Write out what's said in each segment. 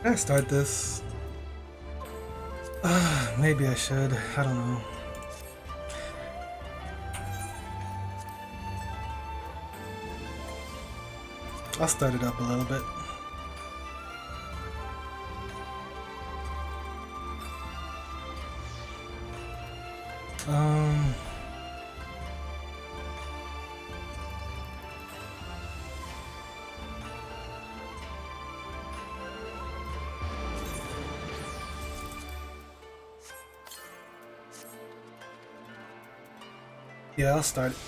Should I start this? Maybe I should. I don't know. I'll start it up a little bit. Yeah, I'll start it.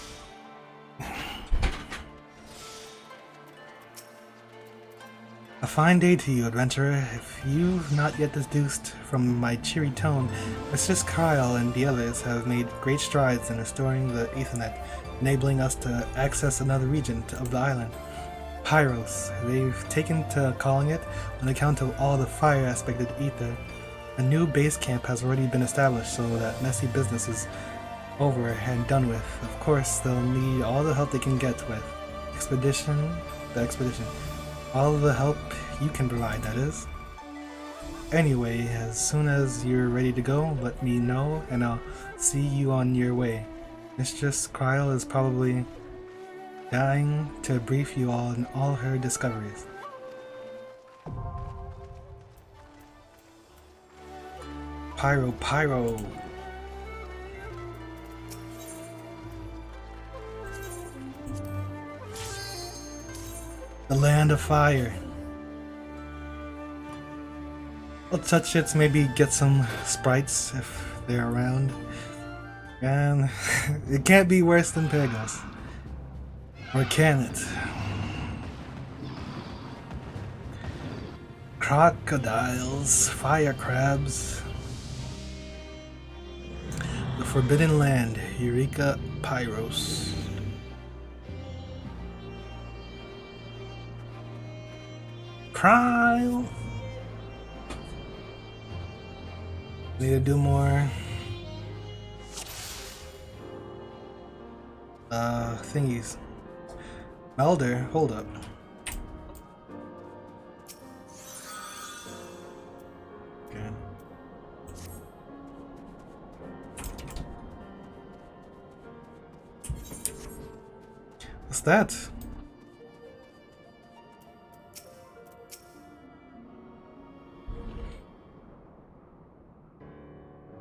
A fine day to you, adventurer. If you've not yet deduced from my cheery tone, Mrs. Kyle and the others have made great strides in restoring the Ethernet, enabling us to access another region of the island. Pyros. They've taken to calling it on account of all the fire-aspected ether. A new base camp has already been established, so that messy business is over and done with. Of course, they'll need all the help they can get with the expedition. All of the help you can provide, that is. Anyway, as soon as you're ready to go, let me know and I'll see you on your way. Mistress Kyle is probably dying to brief you all on all her discoveries. Pyro. The land of fire. I'll touch it, maybe get some sprites if they're around. And it can't be worse than Pegos. Or can it? Crocodiles, fire crabs. The Forbidden Land, Eureka Pyros. Cryle. Need to do more thingies. Melder, hold up. Okay. What's that?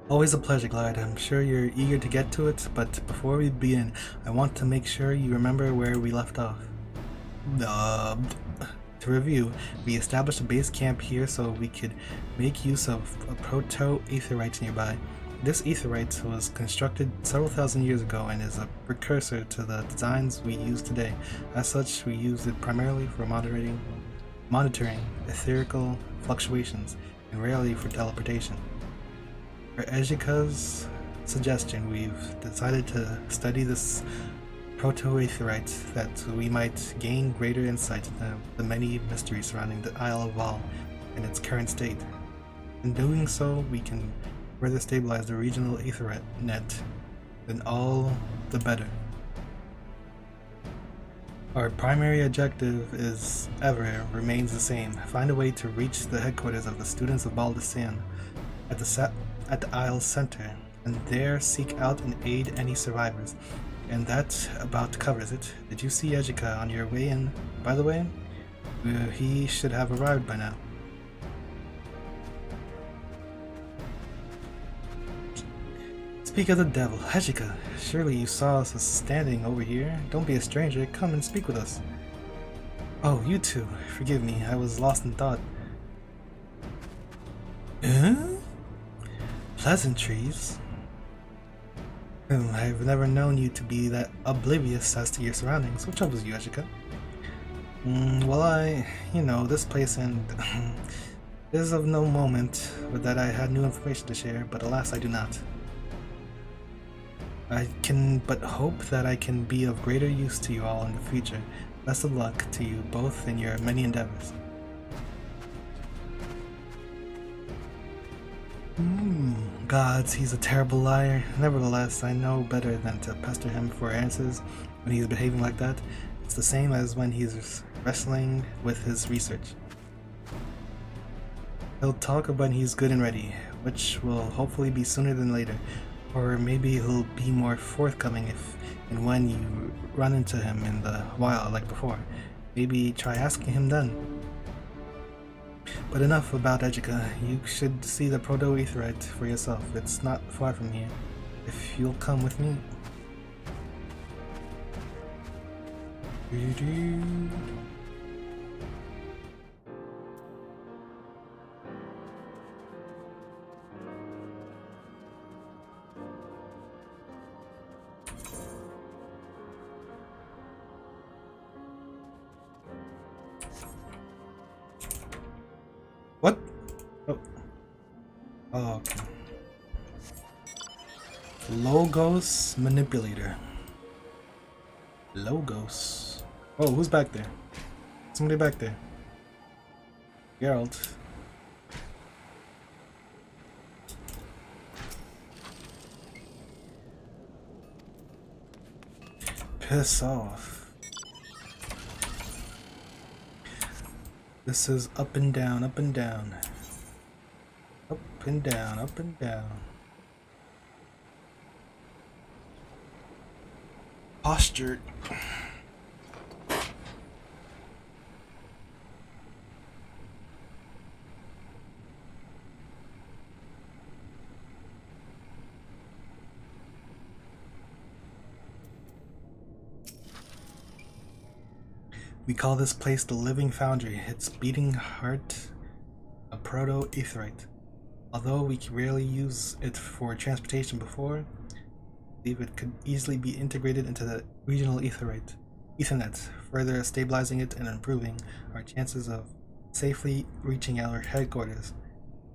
Always a pleasure, Glide. I'm sure you're eager to get to it, but before we begin, I want to make sure you remember where we left off. To review, we established a base camp here so we could make use of a proto-aetherite nearby. This aetherite was constructed several thousand years ago and is a precursor to the designs we use today. As such, we use it primarily for monitoring etherical fluctuations, and rarely for teleportation. For Ejika's suggestion, we've decided to study this proto-aetherite that we might gain greater insight into the many mysteries surrounding the Isle of Val and its current state. In doing so, we can further stabilize the regional aethernet net, then all the better. Our primary objective remains the same: find a way to reach the headquarters of the students of Baldastan at the Isle's center, and there seek out and aid any survivors. And that about covers it. Did you see Ejika on your way in, by the way? He should have arrived by now. Speak of the devil, Ejika, surely you saw us standing over here. Don't be a stranger, come and speak with us. Oh, you two, forgive me, I was lost in thought. Pleasantries? I've never known you to be that oblivious as to your surroundings. What troubles you, Ejika? Well, this place and is of no moment that I had new information to share, but alas, I do not. I can but hope that I can be of greater use to you all in the future. Best of luck to you both in your many endeavors. Gods, he's a terrible liar. Nevertheless, I know better than to pester him for answers when he's behaving like that. It's the same as when he's wrestling with his research. He'll talk when he's good and ready, which will hopefully be sooner than later. Or maybe he'll be more forthcoming if and when you run into him in the wild like before. Maybe try asking him then. But enough about Edgica. You should see the proto-aetherite for yourself. It's not far from here. If you'll come with me. What? Oh. Oh, okay. Logos manipulator. Logos. Oh, who's back there? Somebody back there. Geralt. Piss off. This is up and down, up and down. Up and down, up and down. Postured. We call this place the Living Foundry. Its beating heart, a proto-aetherite. Although we rarely use it for transportation before, I believe it could easily be integrated into the regional Ethernet, further stabilizing it and improving our chances of safely reaching our headquarters.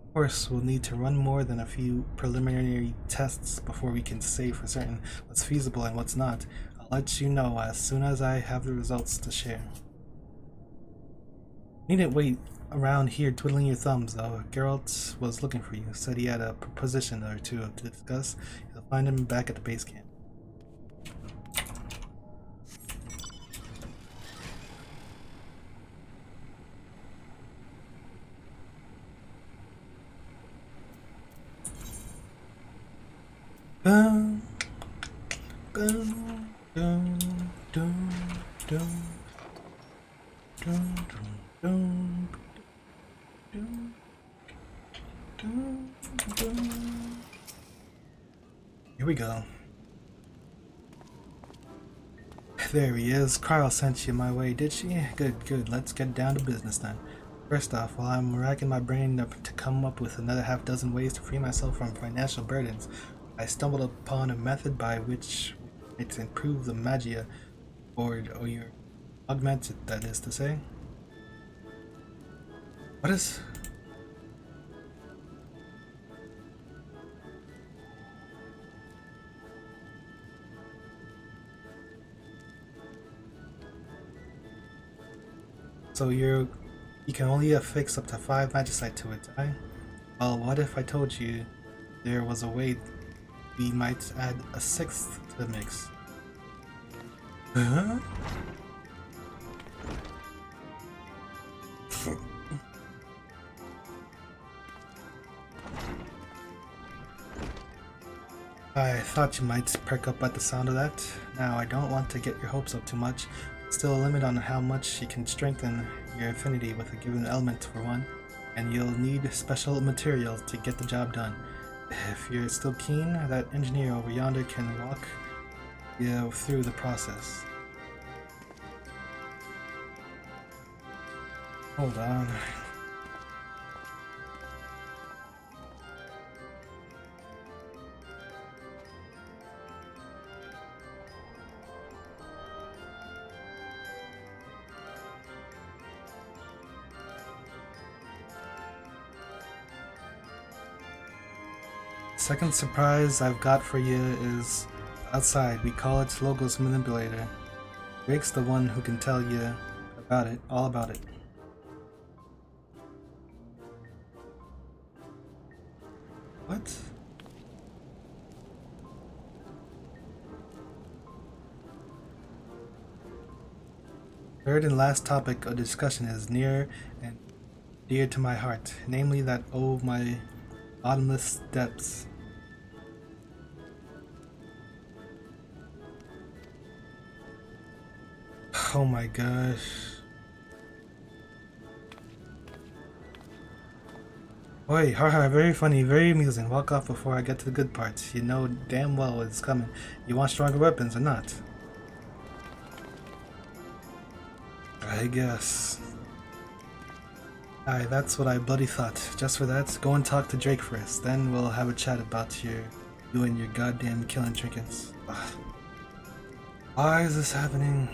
Of course, we'll need to run more than a few preliminary tests before we can say for certain what's feasible and what's not. I'll let you know as soon as I have the results to share. You needn't wait around here twiddling your thumbs, though. Geralt was looking for you, said he had a proposition or two to discuss. You'll find him back at the base camp. Boom, boom, boom, boom, boom, boom, boom, boom, boom, boom. Here we go. There he is. Cryo sent you my way, did she? Good, good. Let's get down to business then. First off, while I'm racking my brain to come up with another half dozen ways to free myself from financial burdens, I stumbled upon a method by which it's improve the magia board, or your augmented, that is to say. What is... So you can only affix up to 5 magicite to it, eh? Well, what if I told you there was a way we might add a 6th to the mix? Huh? I thought you might perk up at the sound of that. Now, I don't want to get your hopes up too much. Still a limit on how much you can strengthen your affinity with a given element for one, and you'll need special materials to get the job done. If you're still keen, that engineer over yonder can walk you through the process. Hold on. Second surprise I've got for you is outside. We call it Logos Manipulator. Drake's the one who can tell you about it, all about it. What? Third and last topic of discussion is near and dear to my heart, namely that of my bottomless depths. Oh my gosh. Oi, haha, very funny, very amusing. Walk off before I get to the good parts. You know damn well what's coming. You want stronger weapons or not? I guess. Aye, that's what I bloody thought. Just for that, go and talk to Drake first. Then we'll have a chat about you and your goddamn killing trinkets. Ugh. Why is this happening?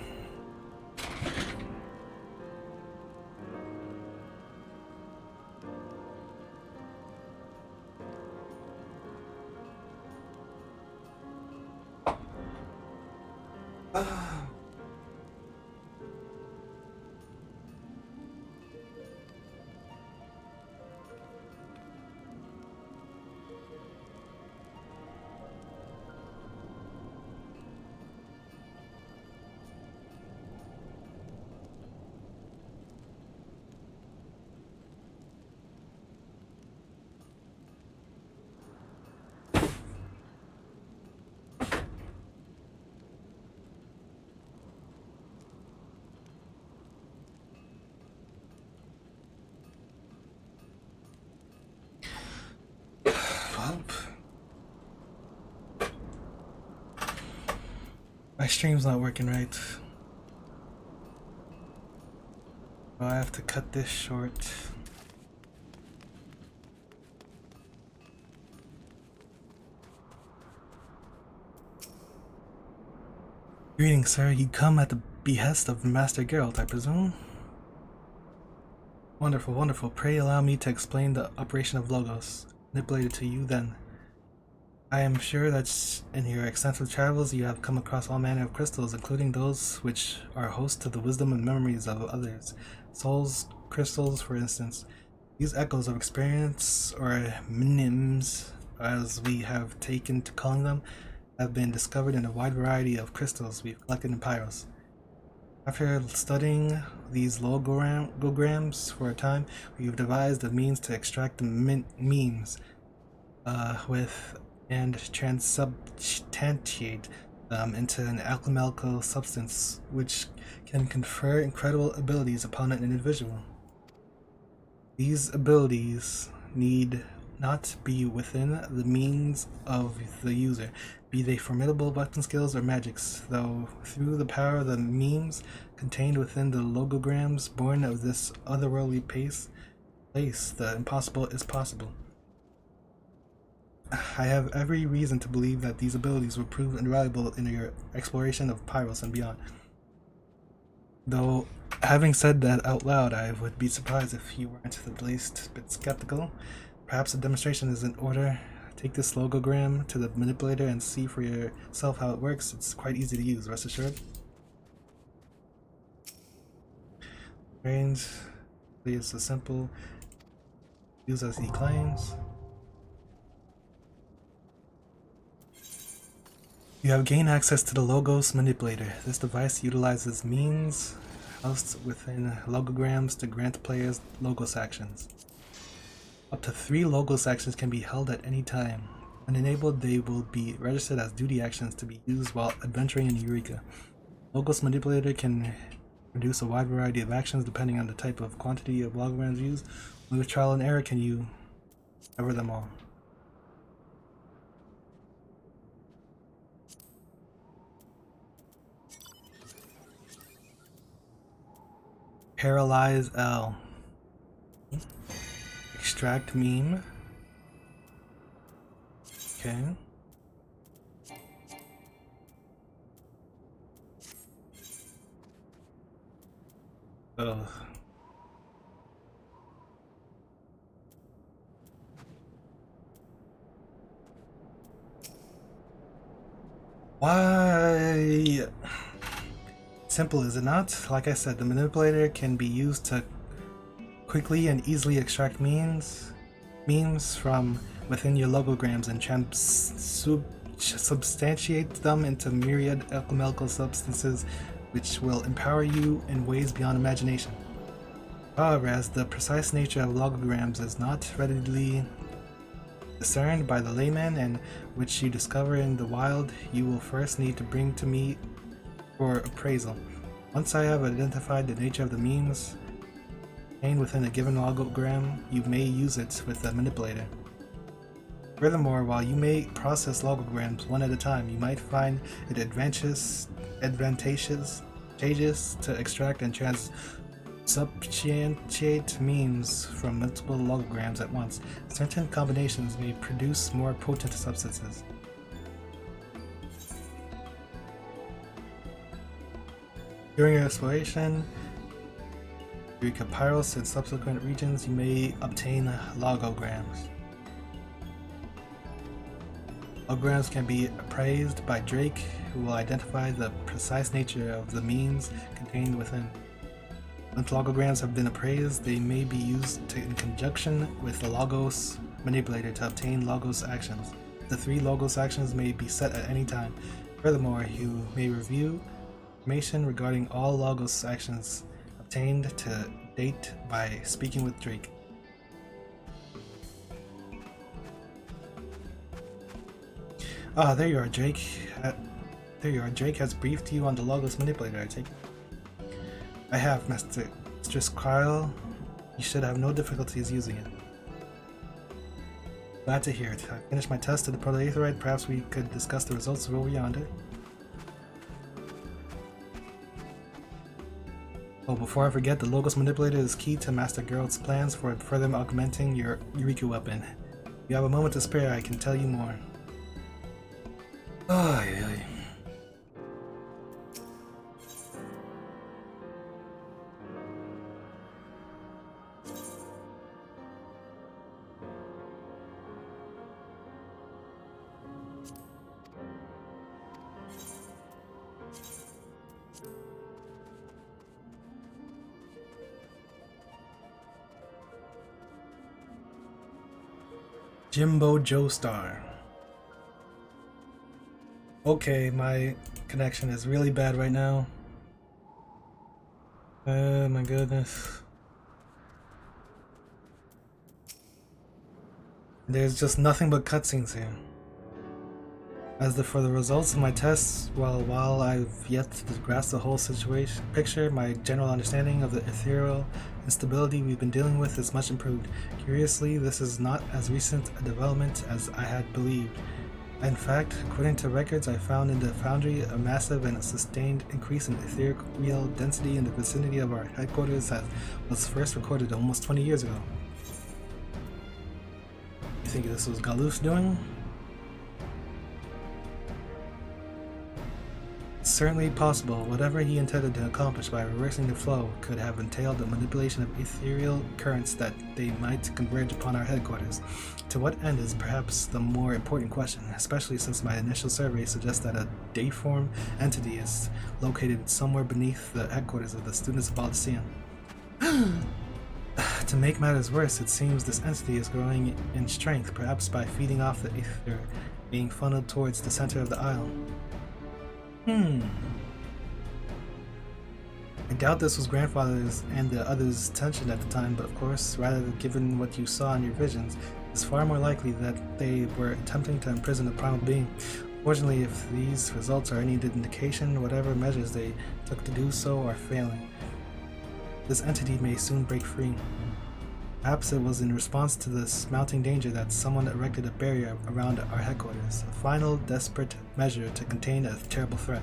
My stream's not working right. So I have to cut this short. Greetings, sir. You come at the behest of Master Geralt, I presume? Wonderful, wonderful. Pray allow me to explain the operation of Logos. Manipulated to you then. I am sure that in your extensive travels you have come across all manner of crystals, including those which are host to the wisdom and memories of others. Souls crystals, for instance. These echoes of experience, or minims, as we have taken to calling them, have been discovered in a wide variety of crystals we've collected in Pyros. After studying these logograms for a time, we've devised a means to extract the memes and transubstantiate them into an alchemical substance which can confer incredible abilities upon an individual. These abilities need not be within the means of the user, be they formidable weapon skills or magics, though through the power of the memes contained within the logograms born of this otherworldly place, the impossible is possible. I have every reason to believe that these abilities will prove invaluable in your exploration of Pyros and beyond. Though, having said that out loud, I would be surprised if you weren't the least bit skeptical. Perhaps a demonstration is in order. Take this logogram to the manipulator and see for yourself how it works. It's quite easy to use, rest assured. Range is a simple use as he claims. You have gained access to the Logos Manipulator. This device utilizes means housed within logograms to grant players Logos actions. Up to 3 Logos actions can be held at any time. When enabled, they will be registered as duty actions to be used while adventuring in Eureka. Logos Manipulator can produce a wide variety of actions depending on the type of quantity of logograms used. Only with trial and error can you cover them all. Paralyze L. Extract meme. Okay. Ugh. Why? Simple, is it not? Like I said, the manipulator can be used to quickly and easily extract memes from within your logograms and substantiate them into myriad alchemical substances which will empower you in ways beyond imagination. However, as the precise nature of logograms is not readily discerned by the layman and which you discover in the wild, you will first need to bring to me for appraisal. Once I have identified the nature of the memes contained within a given logogram, you may use it with the manipulator. Furthermore, while you may process logograms one at a time, you might find it advantageous to extract and substantiate memes from multiple logograms at once. Certain combinations may produce more potent substances. During your exploration, through Papyrus and subsequent regions, you may obtain logograms. Logograms can be appraised by Drake, who will identify the precise nature of the memes contained within. Once logograms have been appraised, they may be used in conjunction with the Logos manipulator to obtain Logos actions. The 3 Logos actions may be set at any time. Furthermore, you may review information regarding all Logos actions obtained to date by speaking with Drake. Ah, there you are, Drake. Drake has briefed you on the Logos manipulator, I take it. I have, Mistress Kyle. You should have no difficulties using it. Glad to hear it. I finished my test of the protoaetherite. Perhaps we could discuss the results over yonder. Oh, before I forget, the Logos manipulator is key to Master Geralt's plans for further augmenting your Eureka weapon. If you have a moment to spare, I can tell you more. Oh, yeah. Jimbo Joestar. Okay, my connection is really bad right now. Oh my goodness. There's just nothing but cutscenes here. For the results of my tests, while I've yet to grasp the whole picture, my general understanding of the ethereal instability we've been dealing with is much improved. Curiously, this is not as recent a development as I had believed. In fact, according to records I found in the Foundry, a massive and sustained increase in ethereal density in the vicinity of our headquarters was first recorded almost 20 years ago. You think this was Galuf's doing? Certainly possible. Whatever he intended to accomplish by reversing the flow could have entailed the manipulation of ethereal currents that they might converge upon our headquarters. To what end is perhaps the more important question, especially since my initial survey suggests that a deiform entity is located somewhere beneath the headquarters of the students of Baldesion. To make matters worse, it seems this entity is growing in strength, perhaps by feeding off the ether being funneled towards the center of the isle. I doubt this was grandfather's and the others' intention at the time, but of course, rather given what you saw in your visions, it's far more likely that they were attempting to imprison a primal being. Fortunately, if these results are any indication, whatever measures they took to do so are failing. This entity may soon break free. Perhaps it was in response to this mounting danger that someone erected a barrier around our headquarters, a final, desperate measure to contain a terrible threat.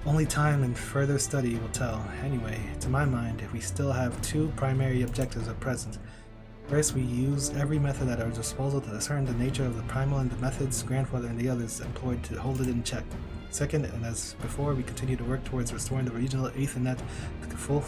Only time and further study will tell. Anyway, to my mind, we still have 2 primary objectives at present. First, we use every method at our disposal to discern the nature of the primal and the methods grandfather and the others employed to hold it in check. Second, and as before, we continue to work towards restoring the regional Ethernet to full